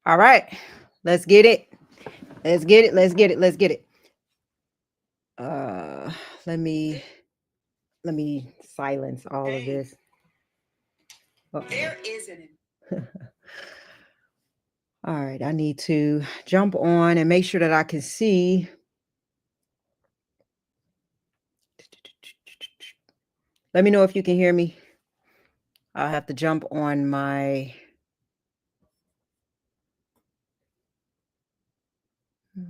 All right, let's get it. Let's get it. Let's get it. Let's get it. Uh, let me silence all of this. There is an. All right, I need to jump on and make sure that I can see. Let me know if you can hear me. I'll have to jump on my.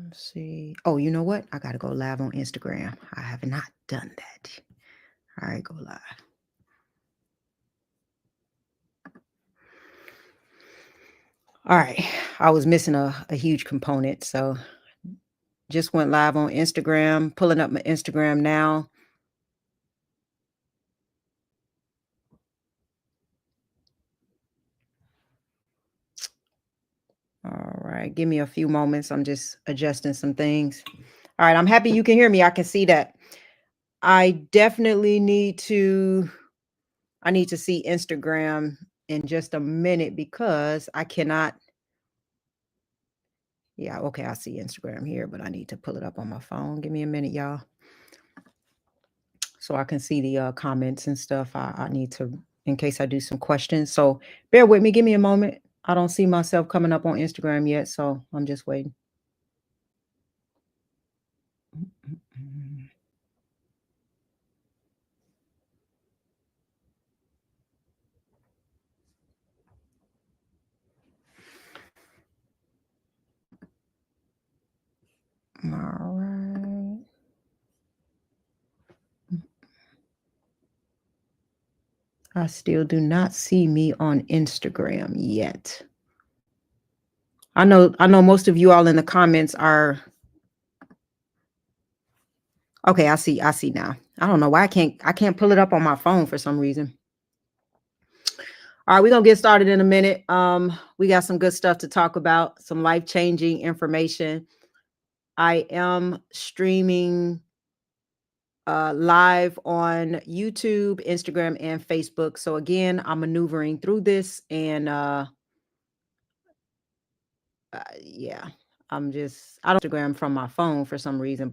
Let's see. Oh, you know what? I got to go live on Instagram. I have not done that. All right, go live. All right. I was missing a huge component. So just went live on Instagram, pulling up my Instagram now. All right. Give me a few moments. I'm just adjusting some things. All right. I'm happy you can hear me. I can see that. I definitely need to see Instagram in just a minute because I cannot. Yeah, okay, I see Instagram here, but I need to pull it up on my phone. Give me a minute, y'all. So I can see the comments and stuff. I need to, in case I do some questions. So bear with me. Give me a moment. I don't see myself coming up on Instagram yet, so I'm just waiting. All right. I still do not see me on Instagram yet. I know most of you all in the comments are. Okay, I see now. I don't know why I can't pull it up on my phone for some reason. All right, we're gonna get started in a minute. We got some good stuff to talk about, some life-changing information. I am streaming live on YouTube, Instagram, and Facebook. So again, I'm maneuvering through this, and yeah, I don't Instagram from my phone for some reason,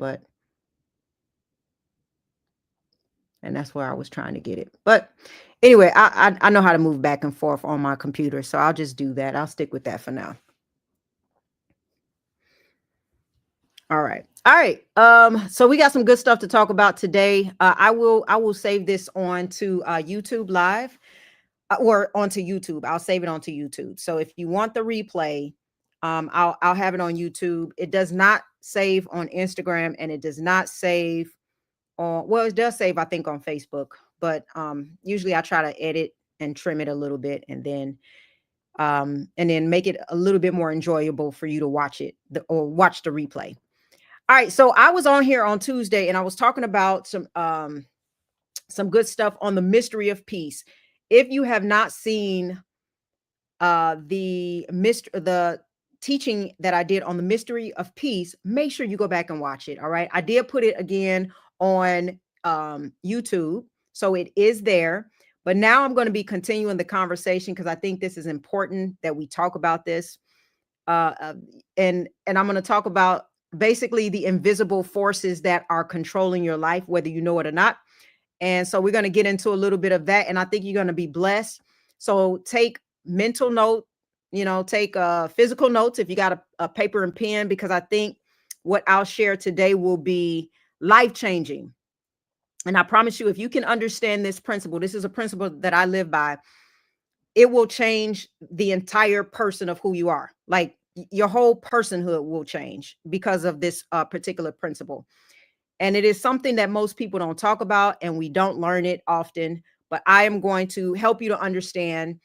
and that's where I was trying to get it. But anyway, I know how to move back and forth on my computer, so I'll just do that. I'll stick with that for now. All right. So we got some good stuff to talk about today. I will save this on to YouTube Live or onto YouTube. I'll save it onto YouTube. So if you want the replay, I'll have it on YouTube. It does not save on Instagram, and it does not save on, well, it does save, I think, on Facebook, but usually I try to edit and trim it a little bit and then make it a little bit more enjoyable for you to watch it or watch the replay. All right, so I was on here on Tuesday and I was talking about some good stuff on the mystery of peace. If you have not seen the teaching that I did on the mystery of peace, make sure you go back and watch it. All right, I did put it again on YouTube, so it is there. But now I'm going to be continuing the conversation because I think this is important that we talk about this. And I'm going to talk about basically the invisible forces that are controlling your life, whether you know it or not. And so we're going to get into a little bit of that. And I think you're going to be blessed. So take mental note, take physical notes if you got a paper and pen, because I think what I'll share today will be life-changing. And I promise you, if you can understand this principle, this is a principle that I live by, it will change the entire person of who you are. Like your whole personhood will change because of this particular principle. And it is something that most people don't talk about and we don't learn it often, but I am going to help you to understand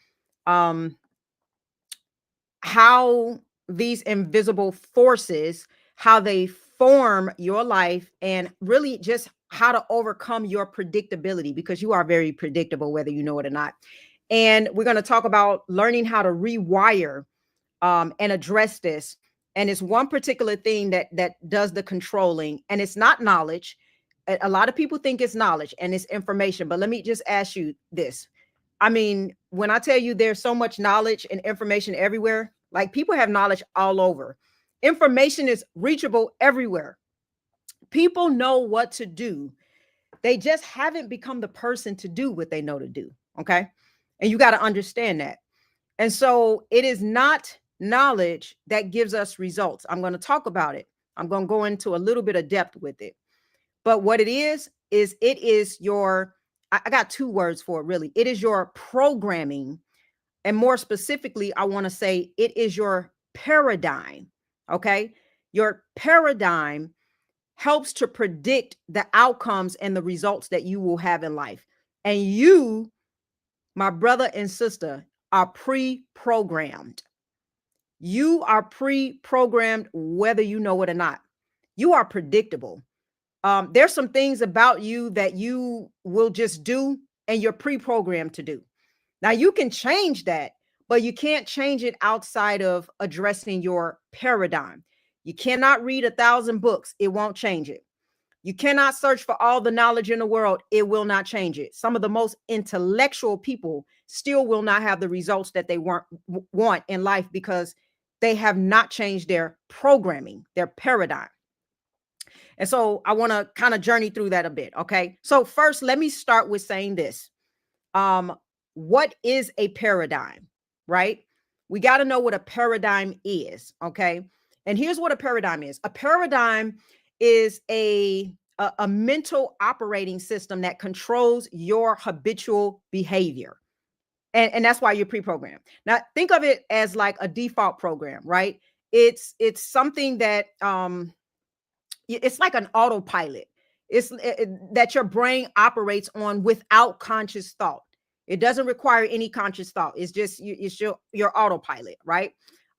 how these invisible forces, how they form your life, and really just how to overcome your predictability, because you are very predictable, whether you know it or not. And we're going to talk about learning how to rewire and address this. And it's one particular thing that does the controlling, and it's not knowledge. A lot of people think it's knowledge and it's information, but let me just ask you this. I mean, when I tell you there's so much knowledge and information everywhere, Like people have knowledge all over. Information is reachable everywhere. People know what to do. They just haven't become the person to do what they know to do. Okay. And you got to understand that. And so it is not knowledge that gives us results. I'm going to talk about it. I'm going to go into a little bit of depth with it. But what it is it is your, I got two words for it really. It is your programming. And more specifically, I want to say it is your paradigm. Okay. Your paradigm helps to predict the outcomes and the results that you will have in life. And you, my brother and sister, are pre-programmed. You are pre-programmed whether you know it or not. You are predictable. There's some things about you that you will just do and you're pre-programmed to do. Now you can change that, but you can't change it outside of addressing your paradigm. You cannot read 1,000 books. It won't change it. You cannot search for all the knowledge in the world. It will not change it. Some of the most intellectual people still will not have the results that they want in life because they have not changed their programming, their paradigm. And so I want to kind of journey through that a bit. Okay. So first, let me start with saying this. Um, what is a paradigm, right? We got to know what a paradigm is. Okay. And here's what a paradigm is. A paradigm is a mental operating system that controls your habitual behavior. And that's why you're pre-programmed. Now think of it as like a default program, right? It's something that it's like an autopilot. That your brain operates on without conscious thought. It doesn't require any conscious thought. It's just it's your autopilot, right?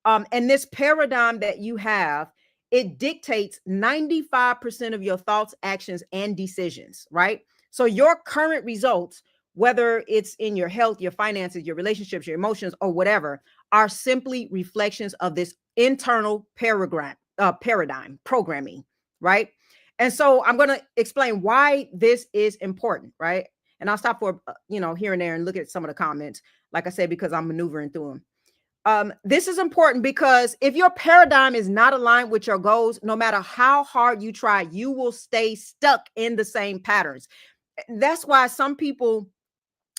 And this paradigm that you have, it dictates 95% of your thoughts, actions, and decisions, right? So your current results, whether it's in your health, your finances, your relationships, your emotions, or whatever, are simply reflections of this internal paradigm programming, right? And so I'm going to explain why this is important, right? And I'll stop for here and there and look at some of the comments, like I said, because I'm maneuvering through them. This is important because if your paradigm is not aligned with your goals, no matter how hard you try, you will stay stuck in the same patterns. That's why some people,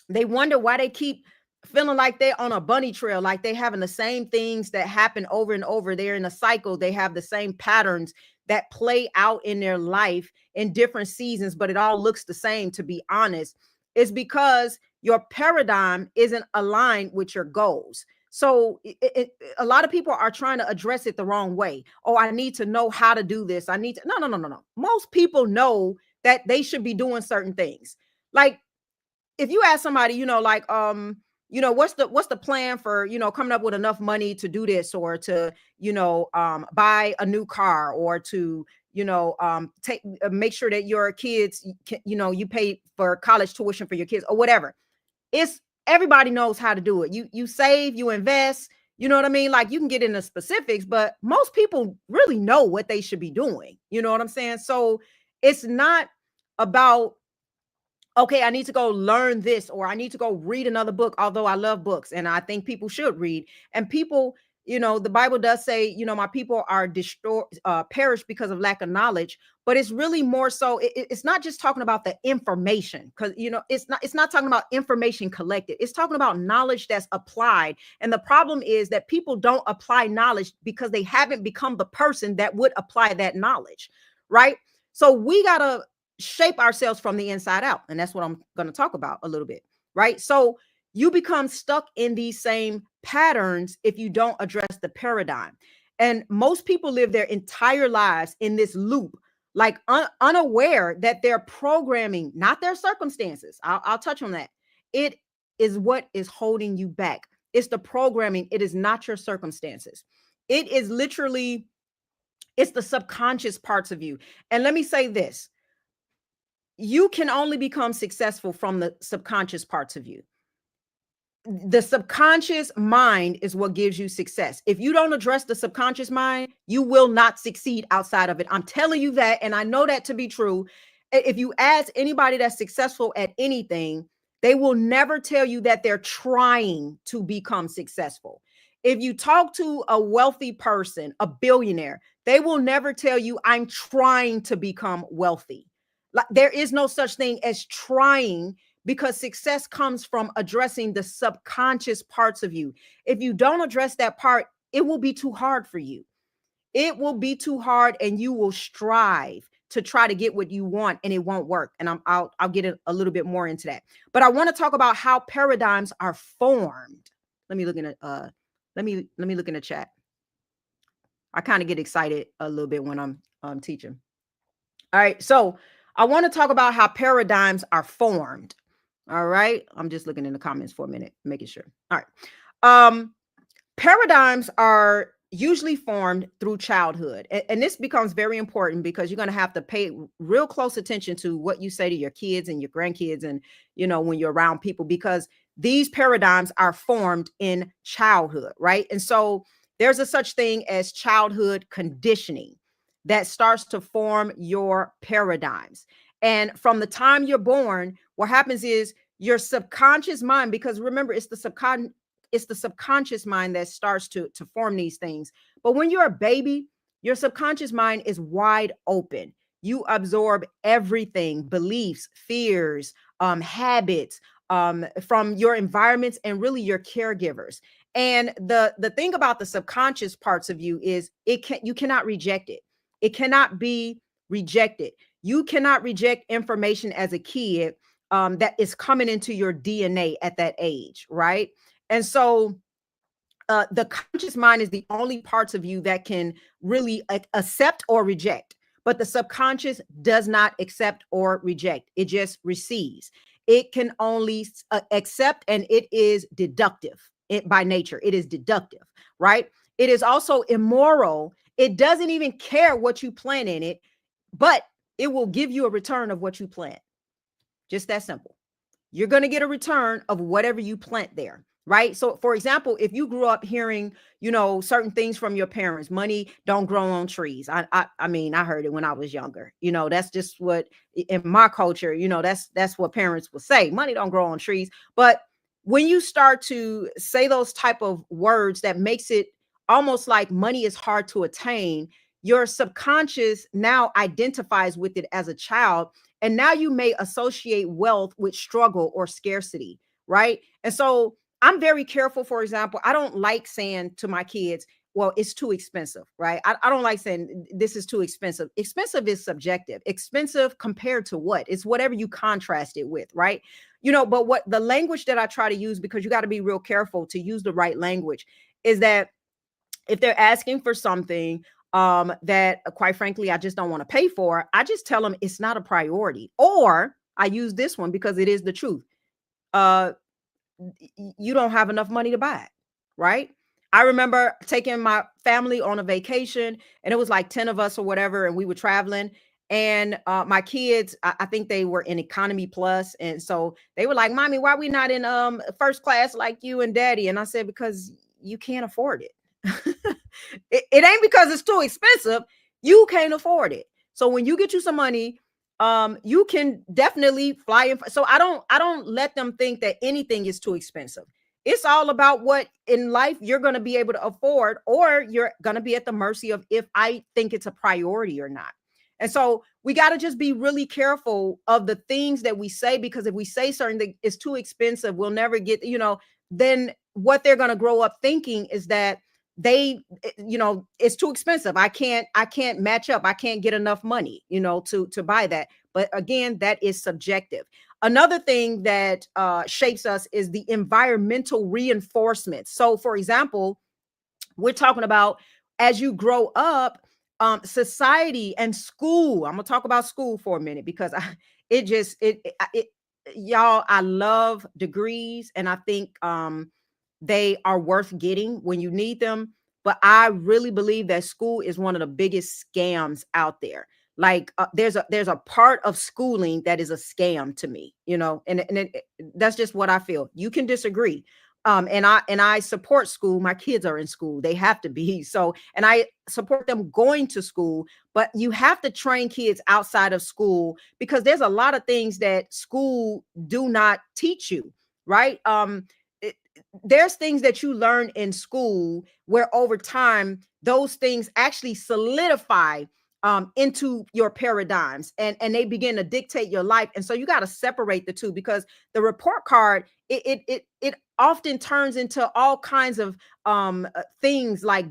they wonder why they keep feeling like they're on a bunny trail, like they having the same things that happen over and over. They're in a cycle. They have the same patterns that play out in their life in different seasons, but it all looks the same, to be honest. It's because your paradigm isn't aligned with your goals. So a lot of people are trying to address it the wrong way. Oh, I need to know how to do this. I need to, no. Most people know that they should be doing certain things. Like if you ask somebody, like, what's the plan for, coming up with enough money to do this, or to, buy a new car, or to, take make sure that your kids, you pay for college tuition for your kids or whatever. It's everybody knows how to do it. You save, you invest, you know what I mean? Like you can get into specifics, but most people really know what they should be doing. You know what I'm saying? So it's not about, okay, I need to go learn this, or I need to go read another book, although I love books and I think people should read. And people, the Bible does say, my people are destroyed, perish because of lack of knowledge. But it's really more so, it's not just talking about the information, because, it's not talking about information collected. It's talking about knowledge that's applied. And the problem is that people don't apply knowledge because they haven't become the person that would apply that knowledge, right? So we got to shape ourselves from the inside out. And that's what I'm going to talk about a little bit, right? So you become stuck in these same patterns if you don't address the paradigm. And most people live their entire lives in this loop, like unaware that they're programming, not their circumstances. I'll touch on that. It is what is holding you back. It's the programming. It is not your circumstances. It is literally, it's the subconscious parts of you. And let me say this, you can only become successful from the subconscious parts of you. The subconscious mind is what gives you success. If you don't address the subconscious mind, you will not succeed outside of it. I'm telling you that, and I know that to be true. If you ask anybody that's successful at anything, they will never tell you that they're trying to become successful. If you talk to a wealthy person, a billionaire, they will never tell you, I'm trying to become wealthy. Like, there is no such thing as trying, because success comes from addressing the subconscious parts of you. If you don't address that part, it will be too hard for you. It will be too hard, and you will strive to try to get what you want, and it won't work. And I'll get a little bit more into that. But I want to talk about how paradigms are formed. Let me look in let me look in the chat. I kind of get excited a little bit when I'm teaching. All right, so I want to talk about how paradigms are formed. All right, I'm just looking in the comments for a minute, making sure. All right. Paradigms are usually formed through childhood. And this becomes very important, because you're going to have to pay real close attention to what you say to your kids and your grandkids, and, when you're around people, because these paradigms are formed in childhood, right? And so there's a such thing as childhood conditioning that starts to form your paradigms. And from the time you're born, what happens is your subconscious mind, because remember, it's the subconscious mind that starts to form these things. But when you're a baby, your subconscious mind is wide open. You absorb everything, beliefs, fears, habits, from your environments and really your caregivers. And the thing about the subconscious parts of you is, you cannot reject it. It cannot be rejected. You cannot reject information as a kid, that is coming into your DNA at that age, right? And so the conscious mind is the only parts of you that can really accept or reject. But the subconscious does not accept or reject. It just receives. It can only accept, and it is deductive. By nature, it is deductive, right? It is also immoral. It doesn't even care what you plant in it, but it will give you a return of what you plant. Just that simple. You're going to get a return of whatever you plant there, right? So for example, if you grew up hearing, certain things from your parents, money don't grow on trees. I mean, I heard it when I was younger. That's just what, in my culture, that's what parents would say. Money don't grow on trees. But when you start to say those type of words, that makes it almost like money is hard to attain, your subconscious now identifies with it as a child, and now you may associate wealth with struggle or scarcity, right? And so I'm very careful. For example, I don't like saying to my kids, well, it's too expensive, right? I don't like saying this is too expensive. Expensive is subjective. Expensive compared to what? It's whatever you contrast it with, right? But what the language that I try to use, because you got to be real careful to use the right language, is that if they're asking for something, that quite frankly, I just don't want to pay for, I just tell them it's not a priority. Or I use this one because it is the truth. Uh, you don't have enough money to buy it, right? I remember taking my family on a vacation, and it was like 10 of us or whatever, and we were traveling. And my kids, I think they were in economy plus, and so they were like, "Mommy, why we not in first class like you and Daddy?" And I said, "Because you can't afford it." It ain't because it's too expensive. You can't afford it. So when you get you some money, you can definitely fly in. So I don't let them think that anything is too expensive. It's all about what in life you're going to be able to afford, or you're going to be at the mercy of if I think it's a priority or not. And so we got to just be really careful of the things that we say, because if we say certain things, it's too expensive, we'll never get, then what they're going to grow up thinking is that it's too expensive. I can't match up. I can't get enough money, to buy that. But again, that is subjective. Another thing that shapes us is the environmental reinforcement. So for example, we're talking about, as you grow up, society and school. I'm gonna talk about school for a minute, because it just it y'all, I love degrees, and I think they are worth getting when you need them. But I really believe that school is one of the biggest scams out there. Like there's a part of schooling that is a scam to me, that's just what I feel. You can disagree. And I support school. My kids are in school. They have to be. So, and I support them going to school, but you have to train kids outside of school, because there's a lot of things that school do not teach you, right? there's things that you learn in school where over time those things actually solidify into your paradigms, and they begin to dictate your life. And so you got to separate the two, because the report card, it often turns into all kinds of things like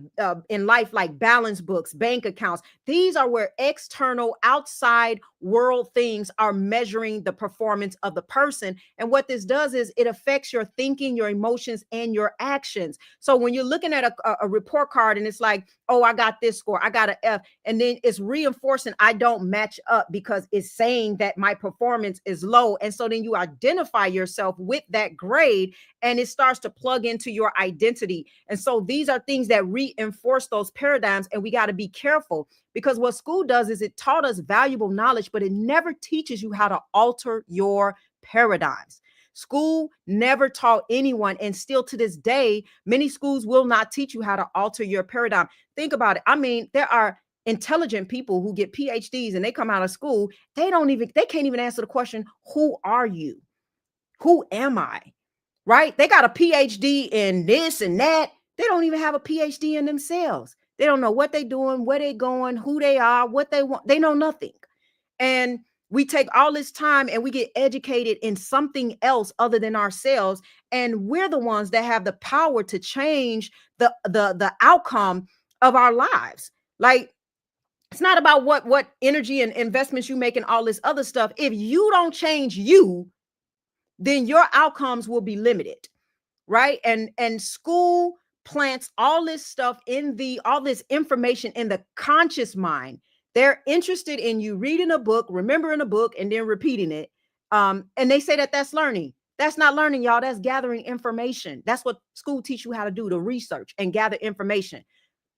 in life, like balance books, bank accounts. These are where external, outside world things are measuring the performance of the person. And what this does is it affects your thinking, your emotions, and your actions. So when you're looking at a report card and it's like, oh, I got this score, I got an F, and then it's reinforcing I don't match up because it's saying that my performance is low. And so then you identify yourself with that grade, and it starts to plug into your identity. And so these are things that reinforce those paradigms, and we got to be careful, because what school does is it taught us valuable knowledge, but it never teaches you how to alter your paradigms. School never taught anyone, and still to this day, many schools will not teach you how to alter your paradigm. Think about it. I mean, there are intelligent people who get PhDs and they come out of school, they can't even answer the question, who are you? Who am I? Right? They got a PhD in this and that. They don't even have a PhD in themselves. They don't know what they're doing, where they're going, who they are, what they want. They know nothing. And we take all this time and we get educated in something else other than ourselves. And we're the ones that have the power to change the outcome of our lives. Like, it's not about what energy and investments you make and all this other stuff. If you don't change you, then your outcomes will be limited, right? And school plants all this stuff in all this information in the conscious mind. They're interested in you reading a book, remembering a book, and then repeating it. And they say that that's learning. That's not learning, y'all. That's gathering information. That's what school teach you how to do, to research and gather information.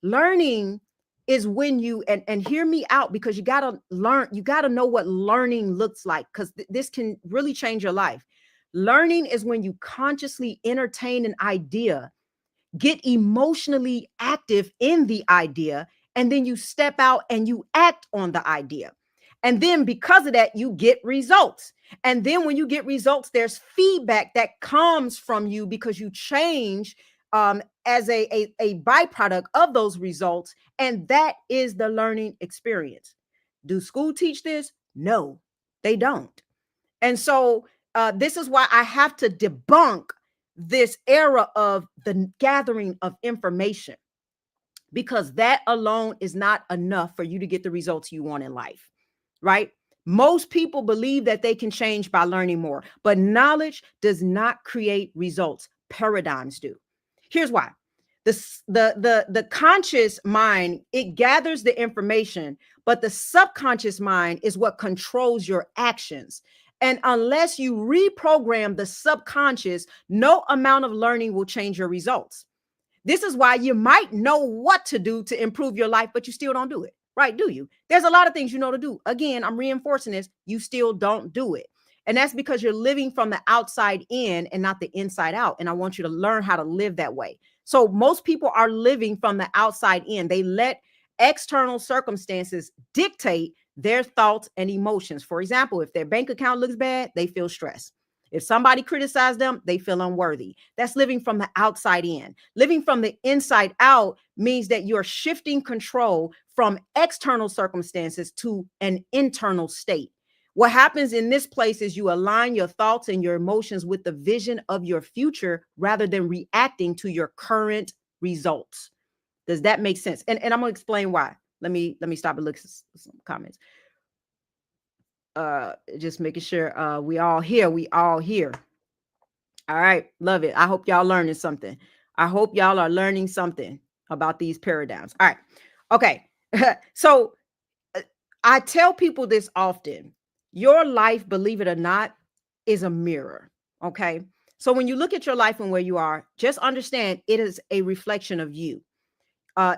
Learning is when you, and hear me out, because you got to learn, you got to know what learning looks like, because this can really change your life. Learning is when you consciously entertain an idea, get emotionally active in the idea, and then you step out and you act on the idea. And then because of that, you get results. And then when you get results, there's feedback that comes from you because you change as a byproduct of those results. And that is the learning experience. Do school teach this? No, they don't. And so this is why I have to debunk this era of the gathering of information, because that alone is not enough for you to get the results you want in life, right? Most people believe that they can change by learning more, but knowledge does not create results. Paradigms do. Here's why. The conscious mind, it gathers the information, but the subconscious mind is what controls your actions. And unless you reprogram the subconscious, no amount of learning will change your results. This is why you might know what to do to improve your life, but you still don't do it. Right? Do you? There's a lot of things you know to do. Again, I'm reinforcing this. You still don't do it. And that's because you're living from the outside in and not the inside out. And I want you to learn how to live that way. So most people are living from the outside in. They let external circumstances dictate their thoughts and emotions. For example, if their bank account looks bad, they feel stressed. If somebody criticizes them, they feel unworthy. That's living from the outside in. Living from the inside out means that you're shifting control from external circumstances to an internal state. What happens in this place is you align your thoughts and your emotions with the vision of your future rather than reacting to your current results. Does that make sense? And I'm going to explain why. Let me stop and look at some comments. Just making sure we all here. All right, love it. I hope y'all learning something. I hope y'all are learning something about these paradigms. All right. Okay. So I tell people this often. Your life, believe it or not, is a mirror. Okay. So when you look at your life and where you are, just understand it is a reflection of you.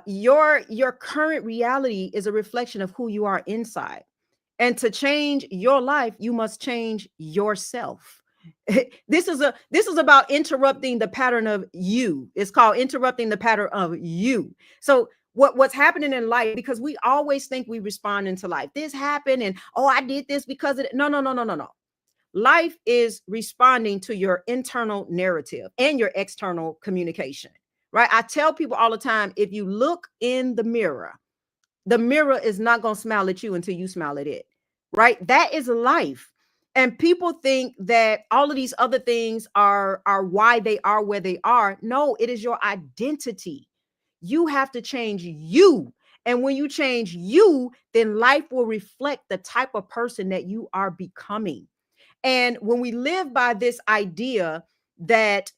Your current reality is a reflection of who you are inside. And to change your life, you must change yourself. This is about interrupting the pattern of you. It's called interrupting the pattern of you. So what's happening in life, because we always think we respond into life. This happened and oh, I did this because of it. No, no, no, no, no, no. Life is responding to your internal narrative and your external communication, right? I tell people all the time, if you look in the mirror is not going to smile at you until you smile at it, right? That is life. And people think that all of these other things are why they are where they are. No, it is your identity. You have to change you. And when you change you, then life will reflect the type of person that you are becoming. And when we live by this idea that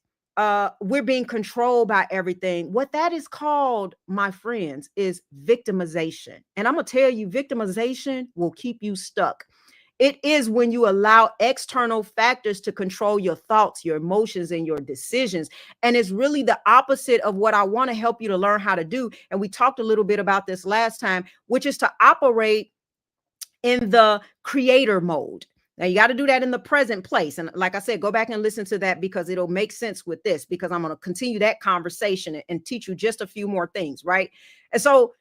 we're being controlled by everything, what that is called, my friends, is victimization. And I'm going to tell you, victimization will keep you stuck. It is when you allow external factors to control your thoughts, your emotions, and your decisions. And it's really the opposite of what I want to help you to learn how to do. And we talked a little bit about this last time, which is to operate in the creator mode. Now you got to do that in the present place. And like I said, go back and listen to that because it'll make sense with this, because I'm going to continue that conversation and teach you just a few more things, right? And so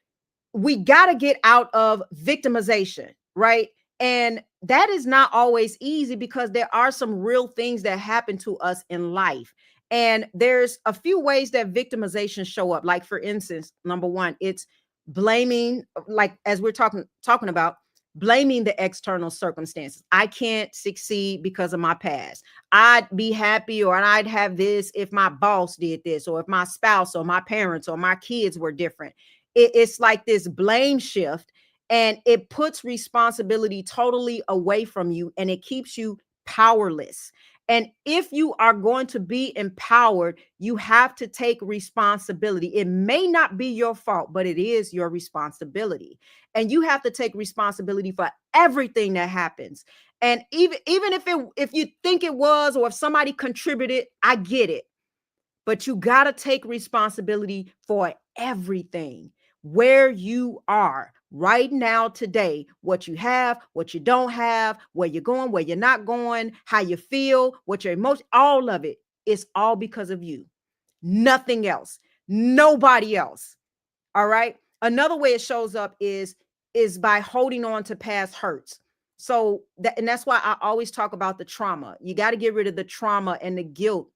we got to get out of victimization, right? And that is not always easy because there are some real things that happen to us in life. And there's a few ways that victimization show up. Like for instance, number one, it's blaming, like as we're talking about, blaming the external circumstances. I can't succeed because of my past. I'd be happy or I'd have this if my boss did this, or if my spouse or my parents or my kids were different. It's like this blame shift, and it puts responsibility totally away from you and it keeps you powerless. And if you are going to be empowered, you have to take responsibility. It may not be your fault, but it is your responsibility. And you have to take responsibility for everything that happens. And even if you think it was, or if somebody contributed, I get it. But you got to take responsibility for everything, where you are right now, today, what you have, what you don't have, where you're going, where you're not going, how you feel, what your emotion, all of it is all because of you. Nothing else, nobody else. All right. Another way it shows up is by holding on to past hurts. So that, and that's why I always talk about the trauma. You got to get rid of the trauma and the guilt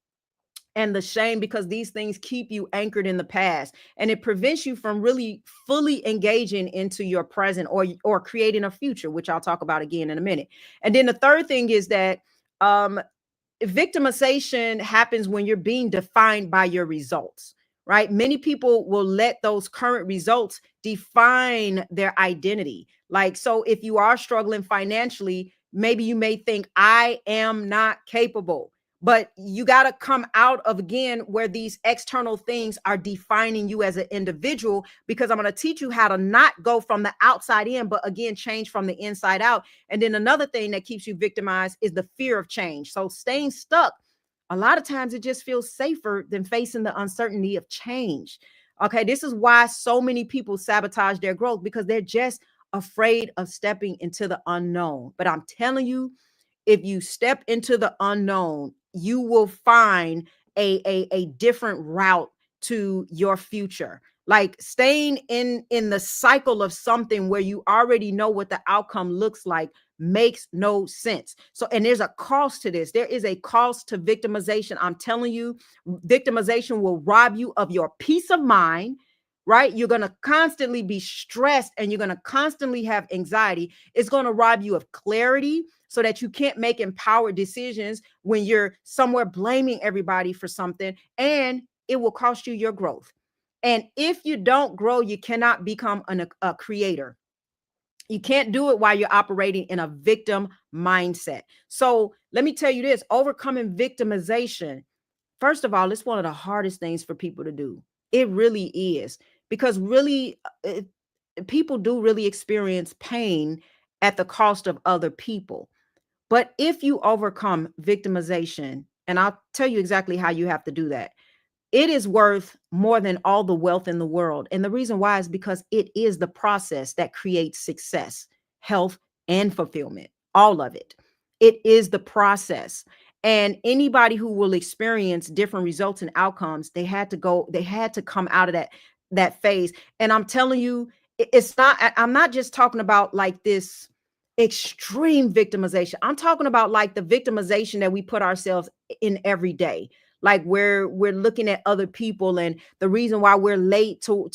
and the shame, because these things keep you anchored in the past, and it prevents you from really fully engaging into your present, or creating a future, which I'll talk about again in a minute. And then the third thing is that um victimization happens when you're being defined by your results, right? Many people will let those current results define their identity. Like, so if you are struggling financially, maybe you may think, I am not capable. But you got to come out of, again, where these external things are defining you as an individual, because I'm going to teach you how to not go from the outside in, but again, change from the inside out. And then another thing that keeps you victimized is the fear of change. So staying stuck, a lot of times it just feels safer than facing the uncertainty of change. Okay, this is why so many people sabotage their growth, because they're just afraid of stepping into the unknown. But I'm telling you, if you step into the unknown, you will find a different route to your future. Like staying in the cycle of something where you already know what the outcome looks like makes no sense. So, and there's a cost to this. There is a cost to victimization. I'm telling you, victimization will rob you of your peace of mind, right? You're going to constantly be stressed and you're going to constantly have anxiety. It's going to rob you of clarity, so that you can't make empowered decisions when you're somewhere blaming everybody for something, and it will cost you your growth. And if you don't grow, you cannot become a creator. You can't do it while you're operating in a victim mindset. So let me tell you this: overcoming victimization, first of all, it's one of the hardest things for people to do. It really is, because really, people do really experience pain at the cost of other people. But if you overcome victimization, and I'll tell you exactly how you have to do that, it is worth more than all the wealth in the world. And the reason why is because it is the process that creates success, health, and fulfillment, all of it. It is the process. And anybody who will experience different results and outcomes, they had to come out of that phase. And I'm telling you, it's not, I'm not just talking about like this extreme victimization. I'm talking about like the victimization that we put ourselves in every day. Like where we're looking at other people, and the reason why we're late to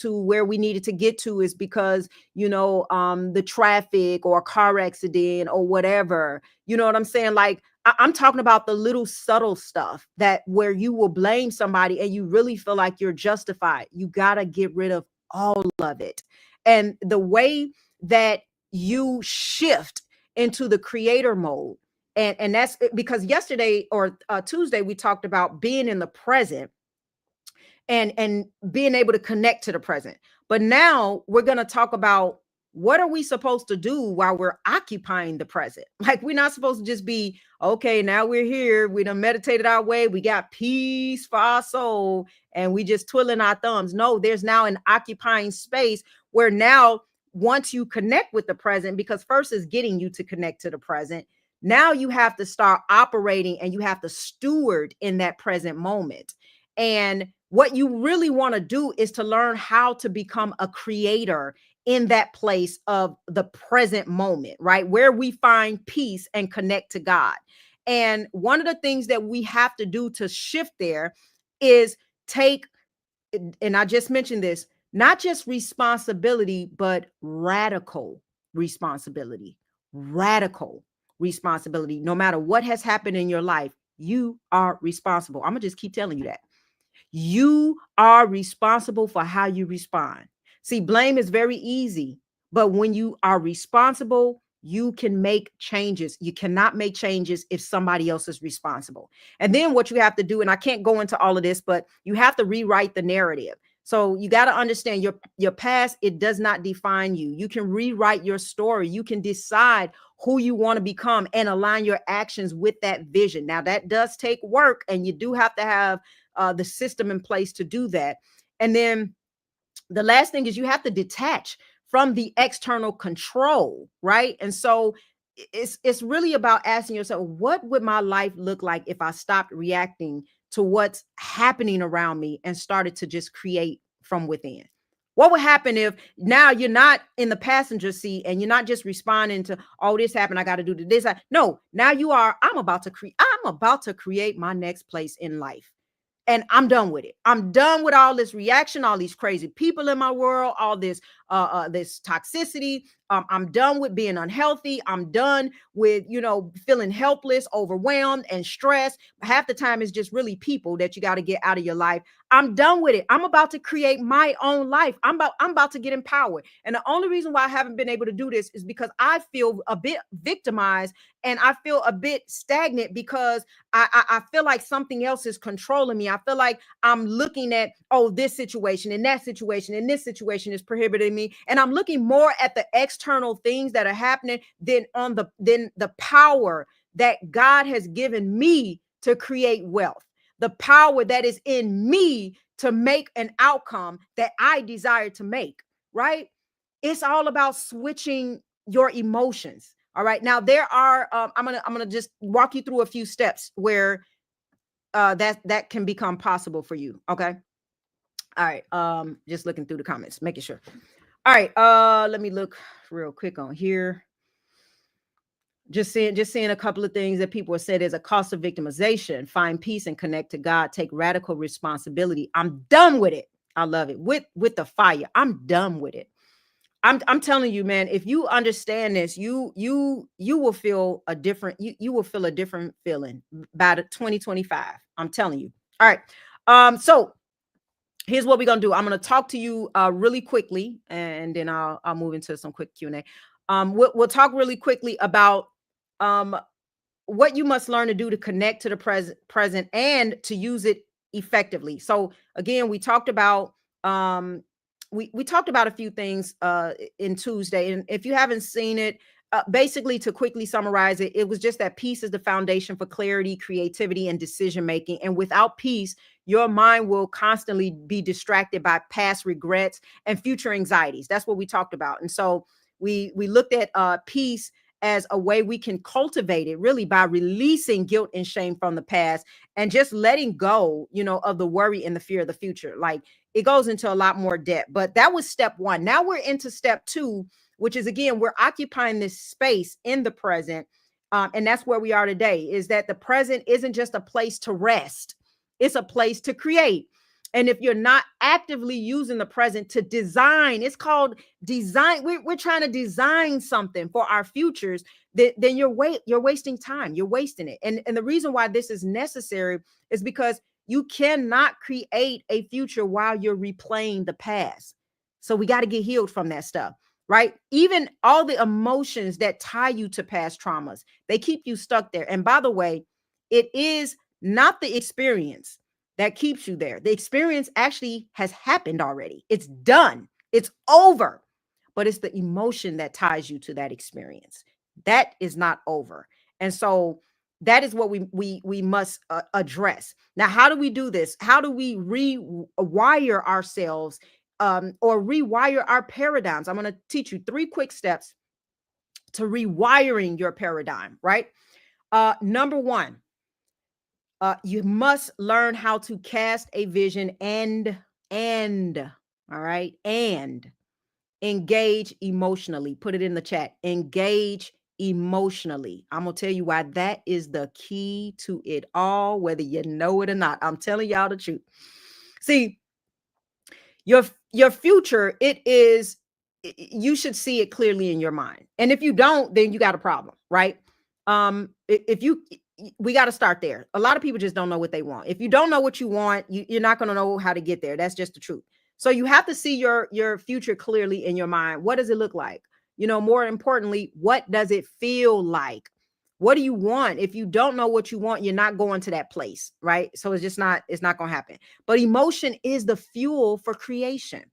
where we needed to get to is because, the traffic or a car accident or whatever. You know what I'm saying? Like I'm talking about the little subtle stuff that where you will blame somebody and you really feel like you're justified. You got to get rid of all of it. And the way that you shift into the creator mode, and that's because yesterday or Tuesday we talked about being in the present and being able to connect to the present. But now we're going to talk about what are we supposed to do while we're occupying the present. Like we're not supposed to just be, okay, now we're here, we done meditated our way, we got peace for our soul, and we just twiddling our thumbs. No, there's now an occupying space where now once you connect with the present, because first is getting you to connect to the present, now you have to start operating and you have to steward in that present moment. And what you really want to do is to learn how to become a creator in that place of the present moment, right? Where we find peace and connect to God. And one of the things that we have to do to shift there is take, and I just mentioned this, not just responsibility, but radical responsibility. Radical responsibility. No matter what has happened in your life, you are responsible. I'm going to just keep telling you that. You are responsible for how you respond. See, blame is very easy, but when you are responsible, you can make changes. You cannot make changes if somebody else is responsible. And then what you have to do, and I can't go into all of this, but you have to rewrite the narrative. So you got to understand your past, it does not define you. You can rewrite your story. You can decide who you want to become and align your actions with that vision. Now that does take work, and you do have to have the system in place to do that. And then the last thing is you have to detach from the external control, right? And so it's really about asking yourself, what would my life look like if I stopped reacting to what's happening around me and started to just create from within? What would happen if now you're not in the passenger seat and you're not just responding to, oh, this happened, I got to do this. No, now you are, I'm about to create my next place in life. And I'm done with it. I'm done with all this reaction, all these crazy people in my world, all this toxicity. I'm done with being unhealthy. I'm done with, feeling helpless, overwhelmed, and stressed. Half the time it's just really people that you got to get out of your life. I'm done with it. I'm about to create my own life. I'm about to get empowered. And the only reason why I haven't been able to do this is because I feel a bit victimized and I feel a bit stagnant because I feel like something else is controlling me. I feel like I'm looking at, oh, this situation and that situation and this situation is prohibiting me. And I'm looking more at the external things that are happening than the power that God has given me to create wealth, the power that is in me to make an outcome that I desire to make, right? It's all about switching your emotions. All right. Now there are I'm gonna just walk you through a few steps where that can become possible for you. Okay. All right. Just looking through the comments, making sure. All right. Let me look real quick on here. Just seeing a couple of things that people have said. As a cost of victimization, find peace and connect to God, take radical responsibility. I'm done with it. I love it. With the fire. I'm done with it. I'm telling you, man, if you understand this, you will feel a different, you will feel a different feeling by the 2025. I'm telling you. All right. So here's what we're gonna do. I'm gonna talk to you really quickly, and then I'll move into some quick Q&A. We'll talk really quickly about um what you must learn to do to connect to the present and to use it effectively. So again, we talked about we talked about a few things in Tuesday, and if you haven't seen it, basically to quickly summarize it, it was just that peace is the foundation for clarity, creativity, and decision making. And without peace, your mind will constantly be distracted by past regrets and future anxieties. That's what we talked about. And so we looked at peace as a way we can cultivate it, really by releasing guilt and shame from the past and just letting go, of the worry and the fear of the future. Like, it goes into a lot more depth, but that was step one. Now we're into step two, which is, again, we're occupying this space in the present. And that's where we are today, is that the present isn't just a place to rest, it's a place to create. And if you're not actively using the present to design, it's called design. We're trying to design something for our futures. Then you're wasting time. You're wasting it. And the reason why this is necessary is because you cannot create a future while you're replaying the past. So we got to get healed from that stuff, right? Even all the emotions that tie you to past traumas, they keep you stuck there. And by the way, it is not the experience that keeps you there. The experience actually has happened already. It's done. It's over. But it's the emotion that ties you to that experience. That is not over. And so that is what we must address. Now, how do we do this? How do we rewire ourselves, or rewire our paradigms? I'm going to teach you 3 quick steps to rewiring your paradigm, right? Number 1, you must learn how to cast a vision and all right, and engage emotionally. Put it in the chat. Engage emotionally. I'm gonna tell you why that is the key to it all, whether you know it or not. I'm telling y'all the truth. See, your future, it is, you should see it clearly in your mind. And if you don't, then you got a problem, right? If you, we got to start there. A lot of people just don't know what they want. If you don't know what you want, you're not going to know how to get there. That's just the truth. So you have to see your future clearly in your mind. What does it look like? More importantly, what does it feel like? What do you want? If you don't know what you want, you're not going to that place, right? So it's not going to happen. But emotion is the fuel for creation.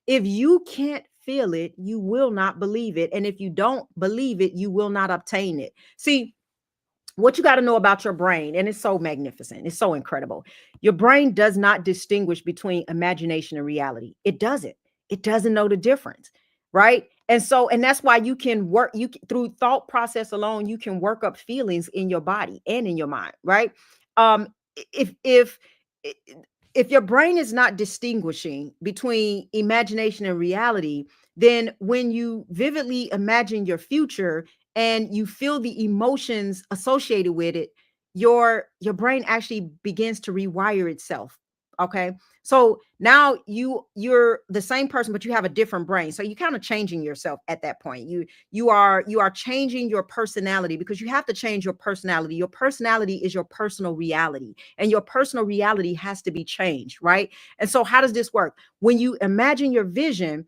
If you can't feel it, you will not believe it. And if you don't believe it, you will not obtain it. See, what you got to know about your brain, and it's so magnificent, it's so incredible. Your brain does not distinguish between imagination and reality. It doesn't know the difference, right? And that's why you can work, through thought process alone, you can work up feelings in your body and in your mind, right? um if if your brain is not distinguishing between imagination and reality, then when you vividly imagine your future and you feel the emotions associated with it, your brain actually begins to rewire itself. Okay. So now you're the same person, but you have a different brain. So you're kind of changing yourself at that point. You are changing your personality, because you have to change your personality. Your personality is your personal reality, and your personal reality has to be changed, right? And so how does this work? When you imagine your vision,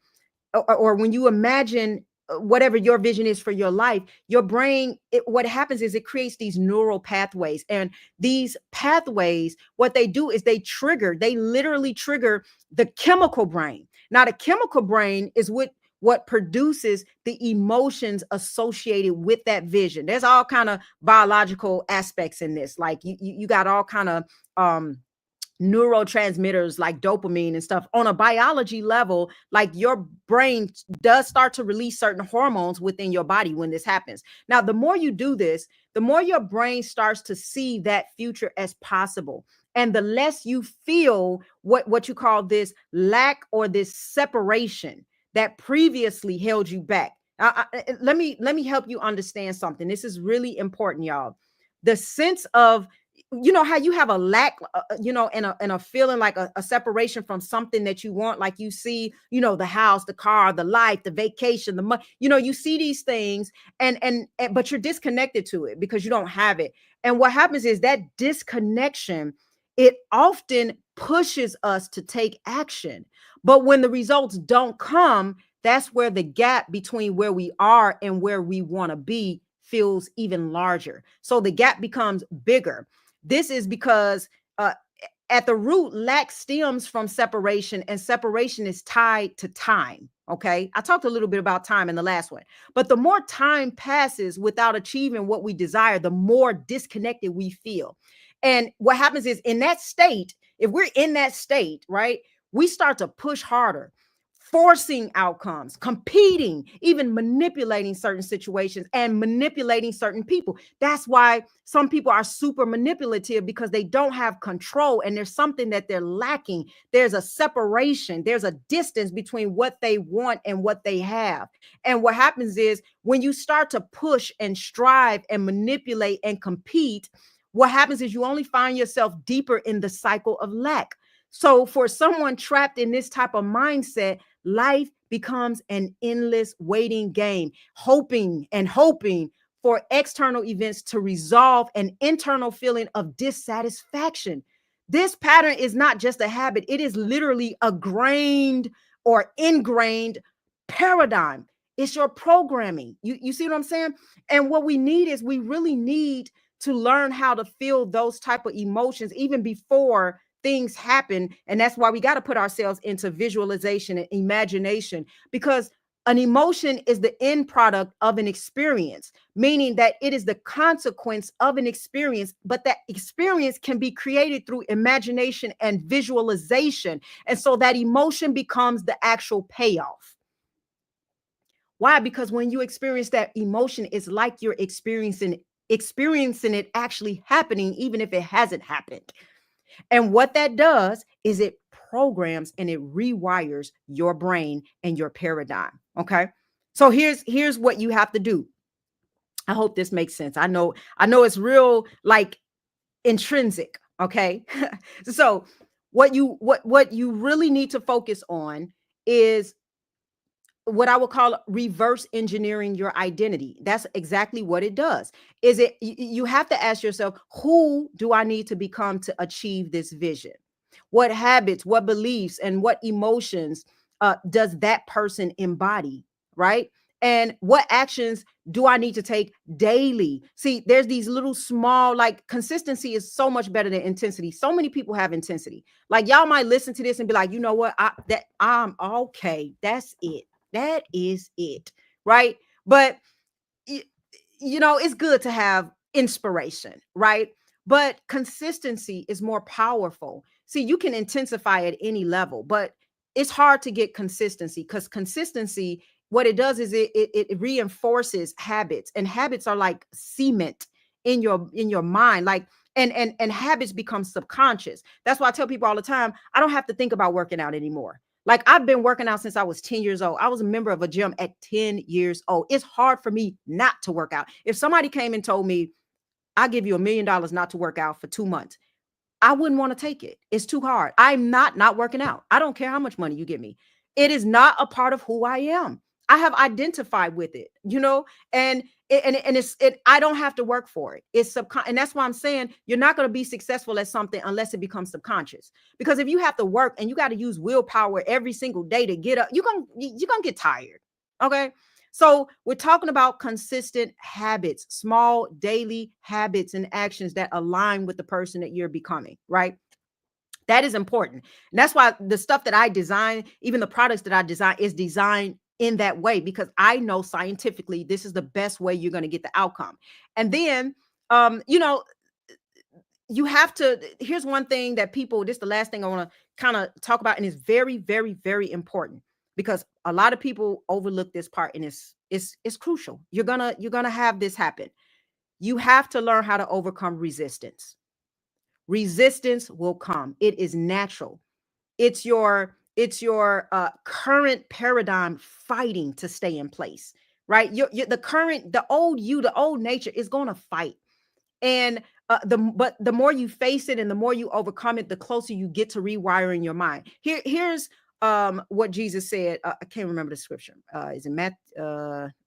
or when you imagine whatever your vision is for your life, your brain, what happens is it creates these neural pathways. And these pathways, what they do is they literally trigger the chemical brain. Now, the chemical brain is what produces the emotions associated with that vision. There's all kind of biological aspects in this. Like you got all kind of neurotransmitters like dopamine and stuff on a biology level. Like, your brain does start to release certain hormones within your body when this happens. Now, the more you do this, the more your brain starts to see that future as possible, and the less you feel what you call this lack or this separation that previously held you back. Let me help you understand something. This is really important, y'all. The sense of, how you have a lack, and a feeling like a separation from something that you want, like you see, the house, the car, the life, the vacation, the money, you see these things, but you're disconnected to it because you don't have it. And what happens is that disconnection, it often pushes us to take action. But when the results don't come, that's where the gap between where we are and where we want to be feels even larger. So the gap becomes bigger. This is because at the root, lack stems from separation, and separation is tied to time. Okay. I talked a little bit about time in the last one, but the more time passes without achieving what we desire, the more disconnected we feel. And what happens is, in that state, if we're in that state, right, we start to push harder, forcing outcomes, competing, even manipulating certain situations and manipulating certain people. That's why some people are super manipulative, because they don't have control and there's something that they're lacking. There's a separation, there's a distance between what they want and what they have. And what happens is when you start to push and strive and manipulate and compete, what happens is you only find yourself deeper in the cycle of lack. So for someone trapped in this type of mindset, life becomes an endless waiting game, hoping and hoping for external events to resolve an internal feeling of dissatisfaction. This pattern is not just a habit, it is literally a grained or ingrained paradigm. It's your programming. You see what I'm saying? And what we need is we really need to learn how to feel those type of emotions even before things happen. And that's why we got to put ourselves into visualization and imagination, because an emotion is the end product of an experience, meaning that it is the consequence of an experience, but that experience can be created through imagination and visualization. And so that emotion becomes the actual payoff. Why? Because when you experience that emotion, it's like you're experiencing it actually happening, even if it hasn't happened. And what that does is it programs and it rewires your brain and your paradigm. Okay. So here's what you have to do. I hope this makes sense. I know it's real, like, intrinsic. Okay. So what you really need to focus on is what I would call reverse engineering your identity. That's exactly what it does. Is it you have to ask yourself, who do I need to become to achieve this vision? What habits, what beliefs, and what emotions does that person embody, right? And what actions do I need to take daily? See, there's these little small, like, consistency is so much better than intensity. So many people have intensity. Like, y'all might listen to this and be like, you know what? I'm okay. That's it. That is it, right? But y- it's good to have inspiration, right? But consistency is more powerful. See, you can intensify at any level, but it's hard to get consistency, because consistency, what it does is it reinforces habits, and habits are like cement in your mind, like, and habits become subconscious. That's why I tell people all the time, I don't have to think about working out anymore. Like, I've been working out since I was 10 years old. I was a member of a gym at 10 years old. It's hard for me not to work out. If somebody came and told me, I'll give you $1 million not to work out for 2 months, I wouldn't want to take it. It's too hard. I'm not working out. I don't care how much money you give me. It is not a part of who I am. I have identified with it, and I don't have to work for it. It's subconscious. And that's why I'm saying you're not going to be successful at something unless it becomes subconscious. Because if you have to work and you got to use willpower every single day to get up, you're going to get tired. Okay? So we're talking about consistent habits, small daily habits and actions that align with the person that you're becoming, right? That is important. And that's why the stuff that I design, even the products that I design, is designed in that way, because I know scientifically this is the best way you're going to get the outcome. And then, um, you know, you have to, here's one thing that people, this is the last thing I want to kind of talk about, and it's very, very, very important, because a lot of people overlook this part, and it's crucial. You're gonna have this happen. You have to learn how to overcome resistance. Resistance will come. It is natural. It's your current paradigm fighting to stay in place, right? The old you, the old nature is going to fight. And the more you face it and the more you overcome it, the closer you get to rewiring your mind. Here's what Jesus said. I can't remember the scripture. Is it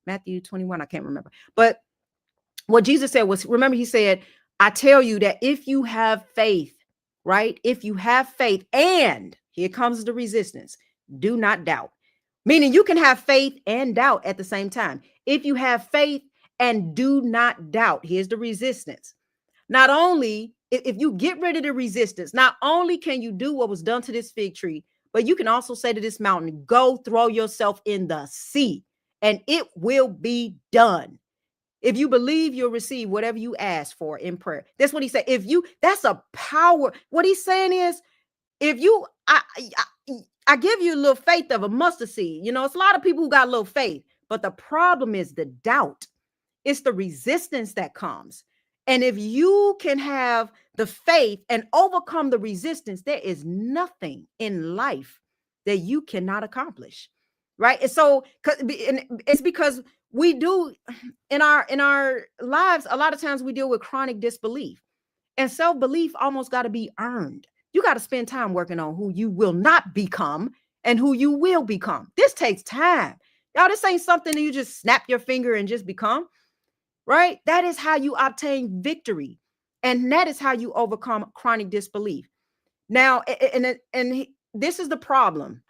Matthew 21? I can't remember. But what Jesus said was, remember, he said, I tell you that if you have faith, right? If you have faith, and here comes the resistance, do not doubt. Meaning you can have faith and doubt at the same time. If you have faith and do not doubt, here's the resistance. Not only, if you get rid of the resistance, not only can you do what was done to this fig tree, but you can also say to this mountain, go throw yourself in the sea, and it will be done. If you believe, you'll receive whatever you ask for in prayer. That's what he said. That's a power. What he's saying is, if you, I give you a little faith of a mustard seed. It's a lot of people who got a little faith, but the problem is the doubt. It's the resistance that comes. And if you can have the faith and overcome the resistance, there is nothing in life that you cannot accomplish. Right. And so and it's because we do in our lives, a lot of times we deal with chronic disbelief. And self-belief almost got to be earned. You got to spend time working on who you will not become and who you will become. This takes time. Y'all, this ain't something that you just snap your finger and just become, right? That is how you obtain victory. And that is how you overcome chronic disbelief. Now, this is the problem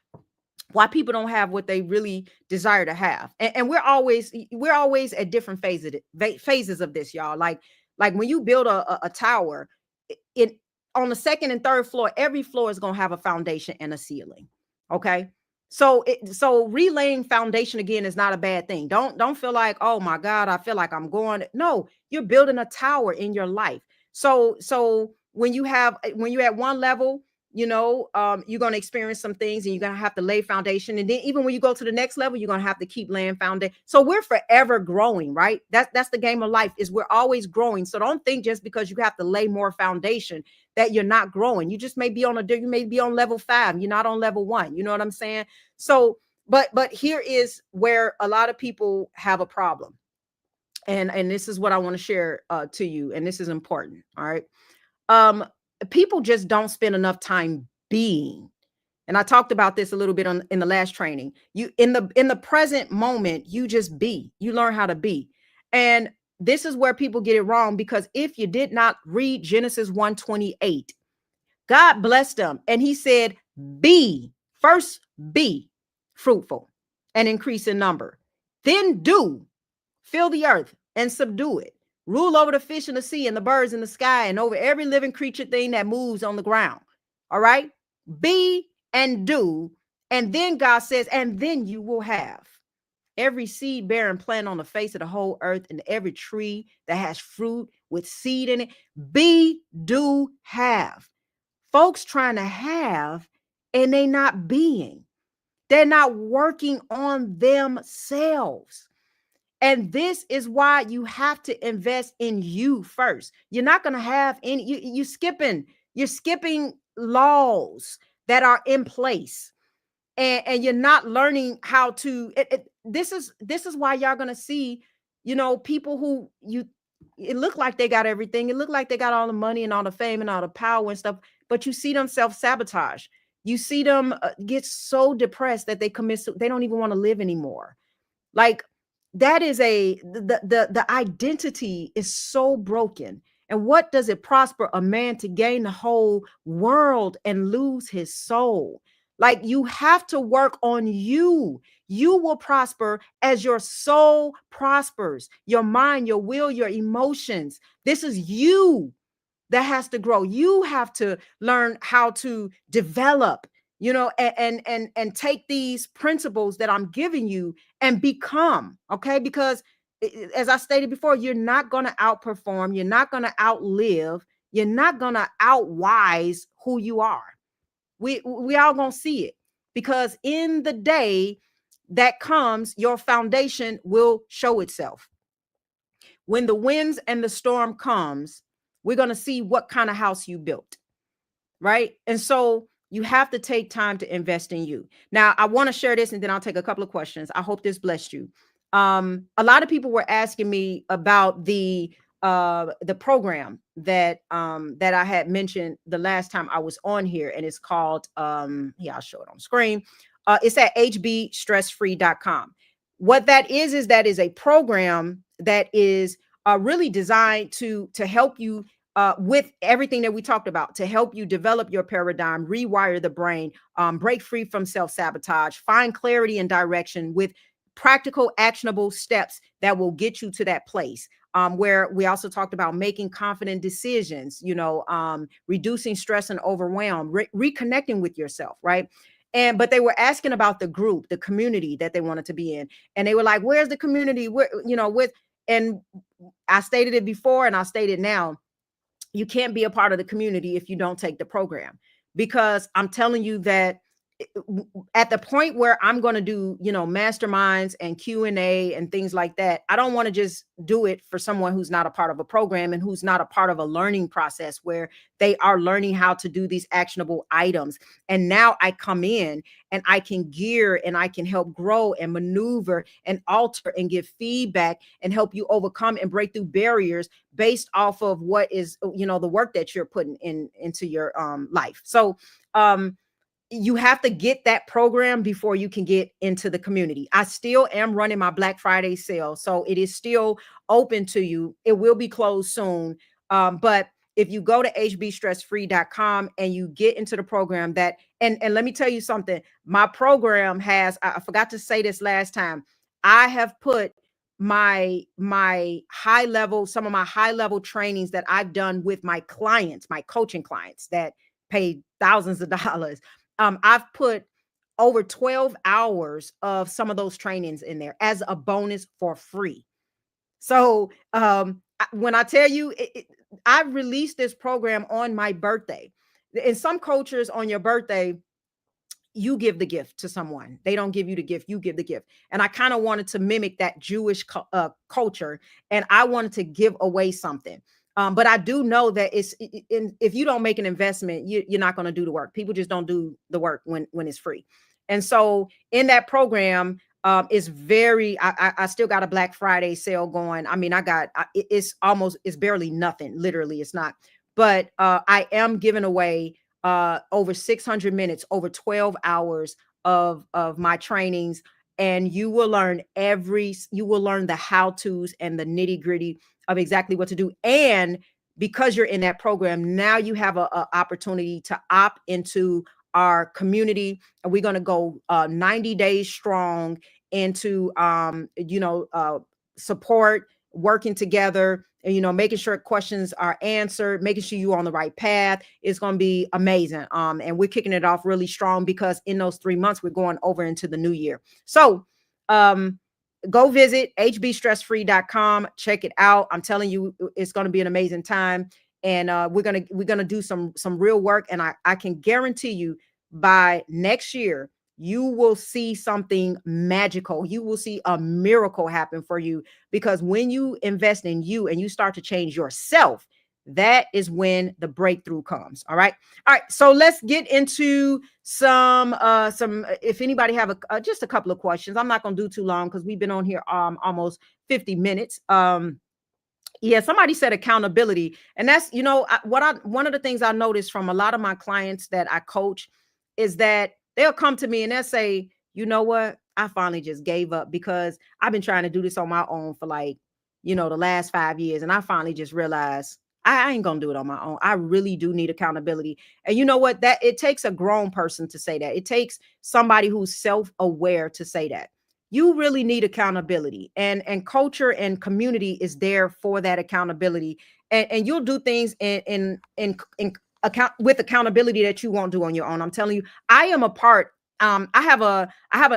why people don't have what they really desire to have. And we're always at different phases of this, y'all. Like when you build a tower, it on the second and third floor, every floor is going to have a foundation and a ceiling. Okay. So relaying foundation again is not a bad thing. Don't feel like, oh my God, I feel like I'm going. No, you're building a tower in your life. So when you're at one level, you're going to experience some things and you're going to have to lay foundation. And then even when you go to the next level, you're going to have to keep laying foundation. So we're forever growing, right? That's the game of life, is we're always growing. So don't think just because you have to lay more foundation that you're not growing. You just may be you may be on level 5. You're not on level 1. You know what I'm saying? So, but here is where a lot of people have a problem. And this is what I want to share to you. And this is important. All right. Um, People just don't spend enough time being. And I talked about this a little bit in the last training. You in the present moment, you just be. You learn how to be. And this is where people get it wrong, because if you did not read Genesis 1:28, God blessed them and he said, be first, be fruitful and increase in number. Then do fill the earth and subdue it. Rule over the fish in the sea and the birds in the sky and over every living creature thing that moves on the ground. All right. Be and do. And then God says, and then you will have every seed bearing plant on the face of the whole earth and every tree that has fruit with seed in it. Be, do, have. Folks trying to have and they not being. They're not working on themselves. And this is why you have to invest in you first. You're not going to have any, you're skipping laws that are in place. And you're not learning how to, this is why y'all going to see, people who it look like they got everything. It look like they got all the money and all the fame and all the power and stuff, but you see them self-sabotage. You see them get so depressed that they don't even want to live anymore. Like, that is the identity is so broken. And what does it prosper a man to gain the whole world and lose his soul? Like, you have to work on you. You will prosper as your soul prospers, your mind, your will, your emotions. This is you that has to grow. You have to learn how to develop, and take these principles that I'm giving you and become, okay? Because as I stated before, you're not going to outperform, you're not going to outlive, you're not going to outwise who you are. We all going to see it, because in the day that comes, your foundation will show itself. When the winds and the storm comes, we're going to see what kind of house you built, right? And so you have to take time to invest in you. Now, I want to share this and then I'll take a couple of questions. I hope this blessed you. A lot of people were asking me about the program that I had mentioned the last time I was on here, and it's called yeah, I'll show it on screen. It's at hbstressfree.com. What that is that is a program that is really designed to help you with everything that we talked about, to help you develop your paradigm, rewire the brain, break free from self-sabotage, find clarity and direction with practical, actionable steps that will get you to that place. Where we also talked about making confident decisions, reducing stress and overwhelm, reconnecting with yourself, right? But they were asking about the group, the community that they wanted to be in. And they were like, where's the community? And I stated it before and I'll state it now. You can't be a part of the community if you don't take the program, because I'm telling you that at the point where I'm going to do, masterminds and Q&A and things like that, I don't want to just do it for someone who's not a part of a program and who's not a part of a learning process where they are learning how to do these actionable items. And now I come in and I can gear and I can help grow and maneuver and alter and give feedback and help you overcome and break through barriers based off of what is, the work that you're putting into your life. So, you have to get that program before you can get into the community. I still am running my Black Friday sale, so it is still open to you. It will be closed soon. But if you go to hbstressfree.com and you get into the program and let me tell you something, my program has, I forgot to say this last time, I have put my high level, some of my high level trainings that I've done with my clients, my coaching clients that pay thousands of dollars. I've put over 12 hours of some of those trainings in there as a bonus for free. So when I tell you, I released this program on my birthday. In some cultures, on your birthday, you give the gift to someone. They don't give you the gift, you give the gift. And I kind of wanted to mimic that Jewish culture, and I wanted to give away something. But I do know that if you don't make an investment, you're not going to do the work. People just don't do the work when it's free. And so in that program, it's very. I still got a Black Friday sale going. I mean, it's barely nothing. Literally, it's not. But I am giving away over 600 minutes, over 12 hours of my trainings. And you will learn the how to's and the nitty gritty of exactly what to do. And because you're in that program, now you have a opportunity to opt into our community. And we're going to go 90 days strong into, support, working together, and making sure questions are answered, making sure you're on the right path. It's going to be amazing. And we're kicking it off really strong because in those 3 months we're going over into the new year. So go visit hbstressfree.com, check it out. I'm telling you, it's going to be an amazing time. And we're gonna do some real work. And I can guarantee you by next year you will see something magical. You will see a miracle happen for you, because when you invest in you and you start to change yourself, that is when the breakthrough comes. All right. So let's get into some if anybody have just a couple of questions. I'm not going to do too long because we've been on here almost 50 minutes. Yeah, somebody said accountability. And that's, one of the things I noticed from a lot of my clients that I coach is that they'll come to me and they'll say, you know what? I finally just gave up because I've been trying to do this on my own for like, the last 5 years. And I finally just realized I ain't going to do it on my own. I really do need accountability. And you know what? That it takes a grown person to say that. It takes somebody who's self-aware to say that. You really need accountability, and culture and community is there for that accountability. And you'll do things in account with accountability that you won't do on your own. I'm telling you, I am a part. I have an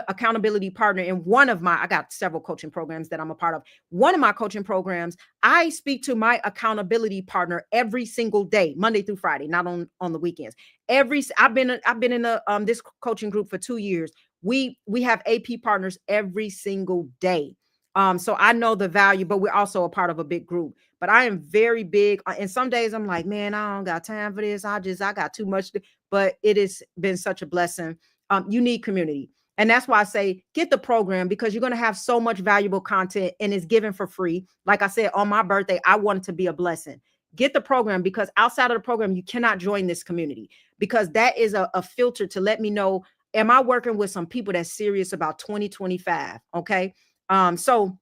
accountability partner in I got several coaching programs that I'm a part of. One of my coaching programs, I speak to my accountability partner every single day, Monday through Friday, not on the weekends. I've been in this coaching group for 2 years. We have AP partners every single day. So I know the value, but we're also a part of a big group. But I am very big. And some days I'm like, man, I don't got time for this. I got too much. But it has been such a blessing. You need community. And that's why I say get the program, because you're going to have so much valuable content and it's given for free. Like I said, on my birthday, I wanted to be a blessing. Get the program, because outside of the program, you cannot join this community, because that is a filter to let me know, am I working with some people that's serious about 2025? Okay. So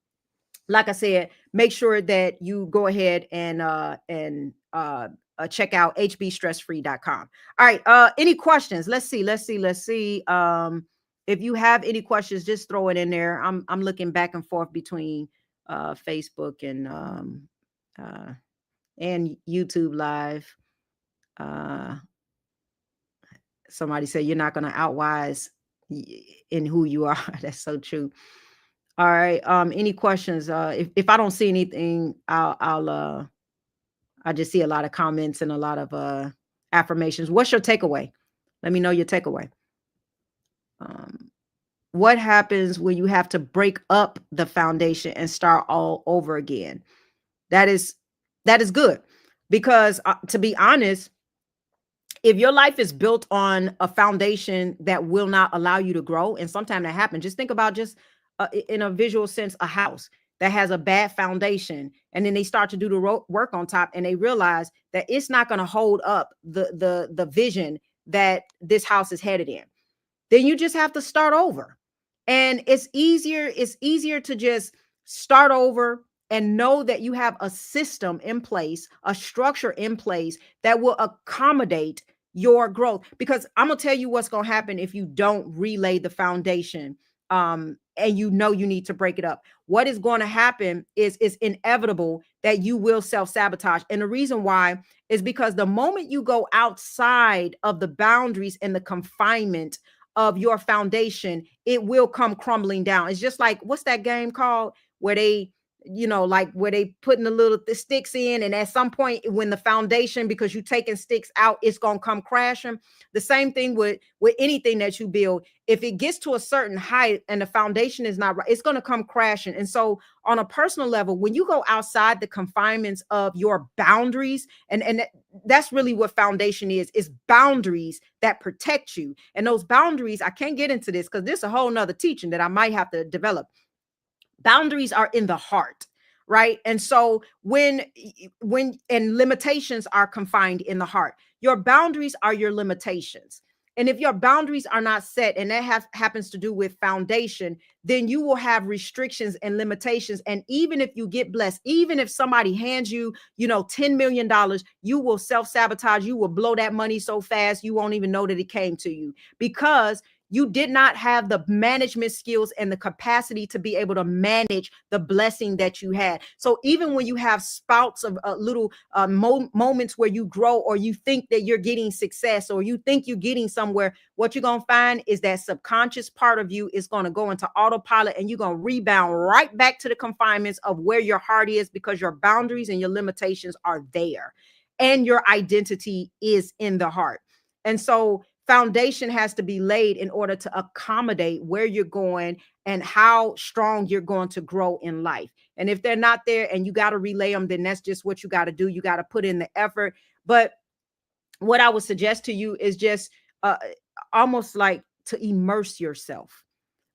like I said, make sure that you go ahead and check out hbstressfree.com. All right. Any questions? Let's see. If you have any questions, just throw it in there. I'm looking back and forth between Facebook and YouTube Live. Somebody said you're not going to outwise in who you are. That's so true. All right. Any questions? If I don't see anything, I just see a lot of comments and a lot of affirmations. What's your takeaway? Let me know your takeaway. Um, what happens when you have to break up the foundation and start all over again? That is that is good because to be honest, if your life is built on a foundation that will not allow you to grow, and sometimes that happens, just think about just in a visual sense, a house that has a bad foundation, and then they start to do the work on top, and they realize that it's not going to hold up the vision that this house is headed in. Then you just have to start over. And it's easier to just start over and know that you have a system in place, a structure in place that will accommodate your growth. Because I'm gonna tell you what's gonna happen if you don't relay the foundation, and you know you need to break it up. What is going to happen is it's inevitable that you will self-sabotage. And the reason why is because the moment you go outside of the boundaries and the confinement of your foundation, it will come crumbling down. It's just like, what's that game called where they, like where they putting the little sticks in, and at some point when the foundation, because you taking sticks out, it's gonna come crashing. The same thing with anything that you build. If it gets to a certain height and the foundation is not right, it's gonna come crashing. And so on a personal level, when you go outside the confinements of your boundaries, and that's really what foundation is boundaries that protect you. And those boundaries, I can't get into this because this is a whole nother teaching that I might have to develop. Boundaries are in the heart, right? And so when and limitations are confined in the heart. Your boundaries are your limitations. And if your boundaries are not set, and that happens to do with foundation, then you will have restrictions and limitations. And even if you get blessed, even if somebody hands you, $10 million, you will self-sabotage. You will blow that money so fast you won't even know that it came to you, because you did not have the management skills and the capacity to be able to manage the blessing that you had. So even when you have spouts of little moments where you grow, or you think that you're getting success, or you think you're getting somewhere, what you're going to find is that subconscious part of you is going to go into autopilot, and you're going to rebound right back to the confinements of where your heart is, because your boundaries and your limitations are there, and your identity is in the heart. And so foundation has to be laid in order to accommodate where you're going and how strong you're going to grow in life. And if they're not there and you got to relay them, then that's just what you got to do. You got to put in the effort. But what I would suggest to you is just uh, almost like to immerse yourself.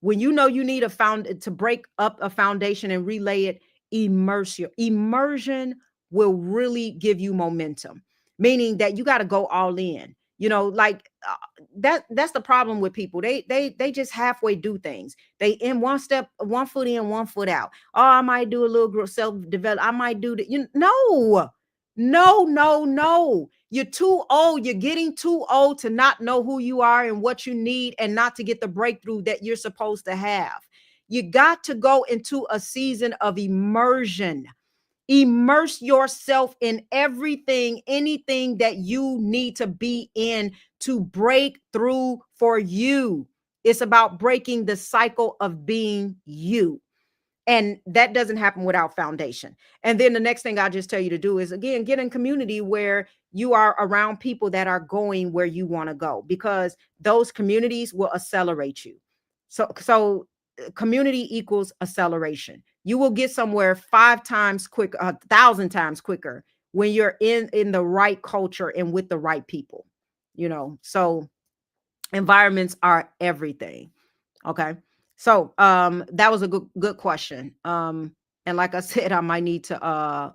When you know you need to break up a foundation and relay it, immersion will really give you momentum, meaning that you got to go all in. Like that's the problem with people. They just halfway do things. They in one step, one foot in, one foot out. Oh, I might do a little self develop. I might do that. No, no, no, no. You're too old. You're getting too old to not know who you are and what you need, and not to get the breakthrough that you're supposed to have. You got to go into a season of immersion. Immerse yourself in everything, anything that you need to be in to break through for you. It's about breaking the cycle of being you. And that doesn't happen without foundation. And then the next thing I just tell you to do is, again, get in community where you are around people that are going where you want to go, because those communities will accelerate you. So community equals acceleration. You will get somewhere 5 times quicker, 1,000 times quicker when you're in the right culture and with the right people. So environments are everything. Okay. So that was a good question. And like I said, I might need to, I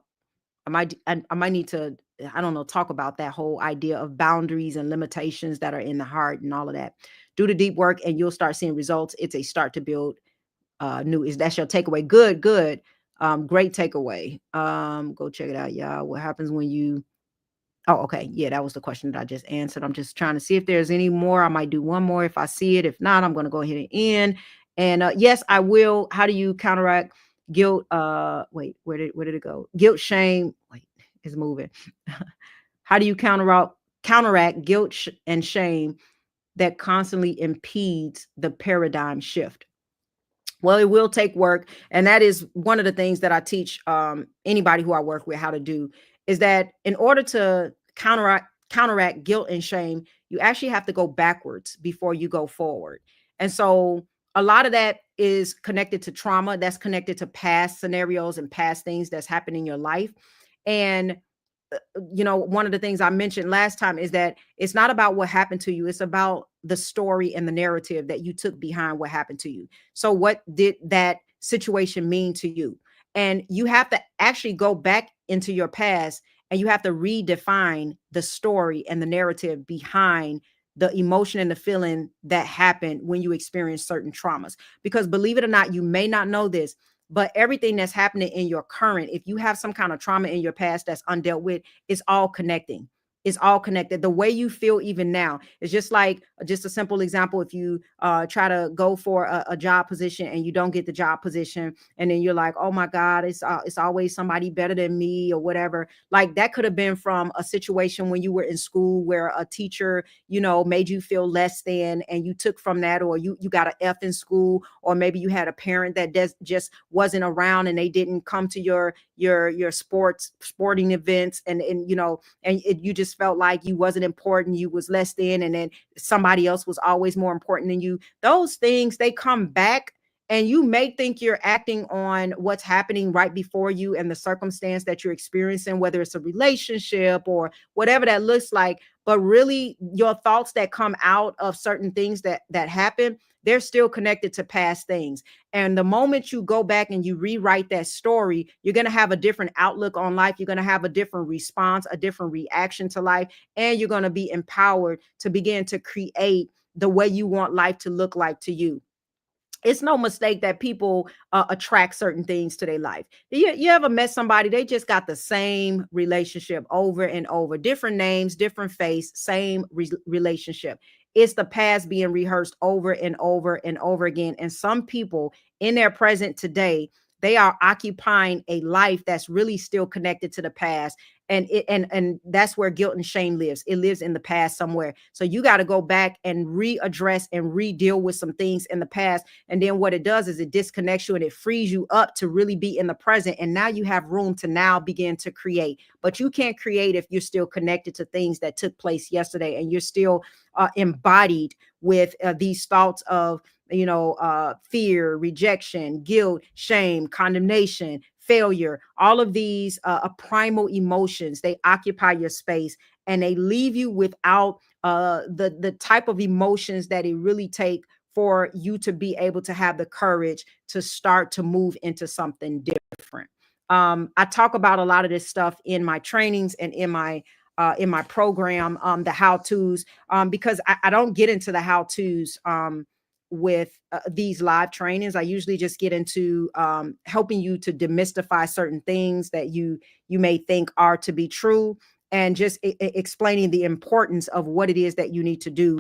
don't know, talk about that whole idea of boundaries and limitations that are in the heart and all of that. Do the deep work and you'll start seeing results. It's a start to build new. Is That's your takeaway? Good, good. Great takeaway. Go check it out, y'all. What happens when you Oh, okay. Yeah, that was the question that I just answered. I'm just trying to see if there's any more. I might do one more if I see it. If not, I'm going to go ahead and end. And yes, I will. How do you counteract guilt? Wait, where did it go? Guilt, shame. Wait, it's moving. How do you counteract guilt and shame that constantly impedes the paradigm shift? Well, it will take work. And that is one of the things that I teach anybody who I work with how to do, is that in order to counteract guilt and shame, you actually have to go backwards before you go forward. And so a lot of that is connected to trauma, that's connected to past scenarios and past things that's happened in your life. And one of the things I mentioned last time is that it's not about what happened to you. It's about the story and the narrative that you took behind what happened to you. So what did that situation mean to you? And you have to actually go back into your past and you have to redefine the story and the narrative behind the emotion and the feeling that happened when you experience certain traumas. Because believe it or not, you may not know this, but everything that's happening in your current, if you have some kind of trauma in your past that's undealt with, it's all connecting. It's all connected. The way you feel even now is just like, just a simple example. If you try to go for a job position and you don't get the job position, and then you're like, oh my God, it's always somebody better than me or whatever. Like that could have been from a situation when you were in school where a teacher, made you feel less than, and you took from that, or you got an F in school, or maybe you had a parent that just wasn't around and they didn't come to your sporting events, and you just felt like you wasn't important, you was less than, and then somebody else was always more important than you. Those things, they come back, and you may think you're acting on what's happening right before you and the circumstance that you're experiencing, whether it's a relationship or whatever that looks like. But really, your thoughts that come out of certain things that happen, they're still connected to past things. And the moment you go back and you rewrite that story, you're going to have a different outlook on life. You're going to have a different response, a different reaction to life, and you're going to be empowered to begin to create the way you want life to look like to you. It's no mistake that people attract certain things to their life. You ever met somebody, they just got the same relationship over and over, different names, different face, same relationship. It's the past being rehearsed over and over and over again. And some people in their present today, they are occupying a life that's really still connected to the past. And that's where guilt and shame lives. It lives in the past somewhere. So you got to go back and readdress and re-deal with some things in the past. And then what it does is it disconnects you and it frees you up to really be in the present. And now you have room to now begin to create. But you can't create if you're still connected to things that took place yesterday, and you're still embodied with these thoughts of fear, rejection, guilt, shame, condemnation, failure. All of these primal emotions, they occupy your space, and they leave you without the type of emotions that it really take for you to be able to have the courage to start to move into something different. I talk about a lot of this stuff in my trainings and in my program, the how to's, because I don't get into the how to's with these live trainings. I usually just get into helping you to demystify certain things that you may think are to be true, and just explaining the importance of what it is that you need to do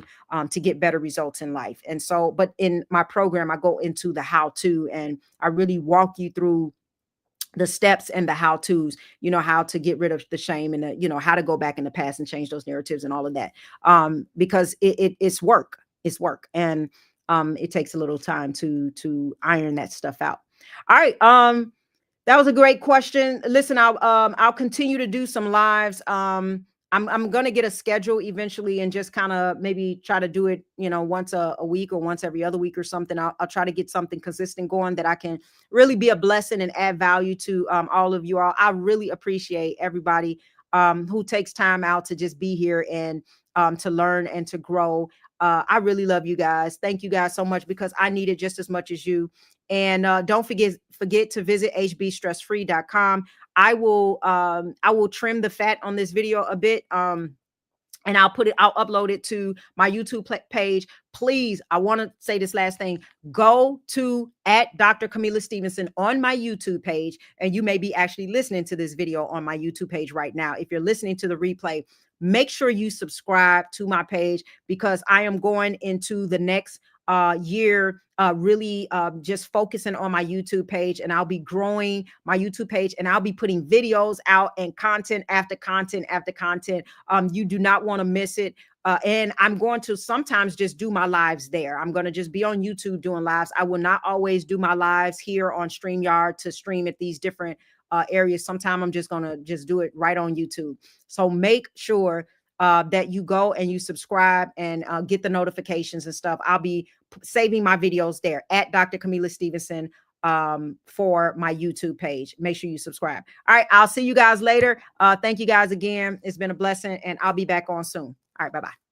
to get better results in life. And so, but in my program, I go into the how to, and I really walk you through the steps and the how to's, how to get rid of the shame, and how to go back in the past and change those narratives and all of that. Because it's work. It's work. And it takes a little time to iron that stuff out. All right. That was a great question. Listen, I'll continue to do some lives. I'm gonna get a schedule eventually, and just kind of maybe try to do it, once a week or once every other week or something. I'll try to get something consistent going that I can really be a blessing and add value to all of you all. I really appreciate everybody who takes time out to just be here and to learn and to grow. I really love you guys. Thank you guys so much, because I need it just as much as you. And don't forget to visit hbstressfree.com. I will trim the fat on this video a bit. And I'll upload it to my YouTube page. Please, I want to say this last thing. Go to at Dr. Camila Stevenson on my YouTube page. And you may be actually listening to this video on my YouTube page right now. If you're listening to the replay, make sure you subscribe to my page, because I am going into the next year really just focusing on my YouTube page, and I'll be growing my YouTube page, and I'll be putting videos out and content after content after content. You do not want to miss it. And I'm going to sometimes just do my lives there. I'm going to just be on YouTube doing lives. I will not always do my lives here on StreamYard to stream at these different areas. Sometimes I'm just going to just do it right on YouTube. So make sure that you go and you subscribe and get the notifications and stuff. I'll be saving my videos there at Dr. Camila Stevenson for my YouTube page. Make sure you subscribe. All right. I'll see you guys later. Thank you guys again. It's been a blessing, and I'll be back on soon. All right. Bye-bye.